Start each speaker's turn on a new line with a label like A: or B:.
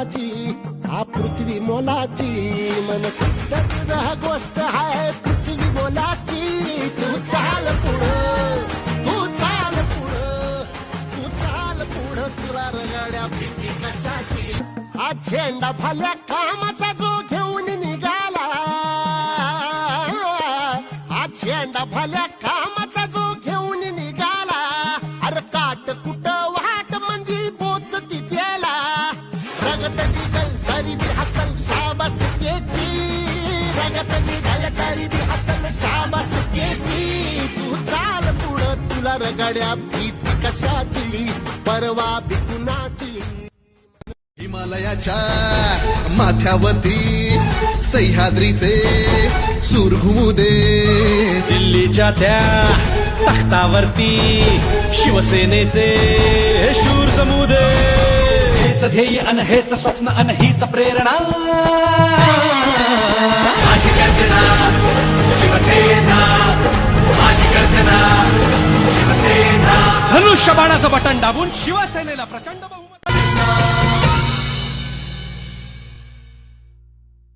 A: माझी हा पृथ्वी मोलाची मन सिद्ध तुझा गोष्ट आहे पृथ्वी मोलाची तू चाल पुढं तू चाल पुढं तू चाल पुढं तुला रगड्या भीती कशाची हा झेंडा भल्या कामाचा जो घेऊन निघाला हा झेंडा भल्या कामाचा जो घेऊन निघाला अरे काट कुठं वाट मंदी पोचती त्याला रगत निघल तरी बी हसल शाबास त्याची रगत निघल तरी बी हसल शाबास त्याची तू चाल पुढं तुला रगड्या भीती कशाची परवा बी कुणाची
B: हिमालयाच्या माथ्यावरती सह्याद्रीचे सूर घुमू दे
C: दिल्लीच्या त्या तख्तावरती शिवसेनेचे शूर जमू दे हेच ध्येय अन हेच स्वप्न अन हीच प्रेरणा माझी गर्जना शिवसेना माझी गर्जना शिवसेना धनुष्यबाणाचं बटन दाबून शिवसेनेला प्रचंड बहुमत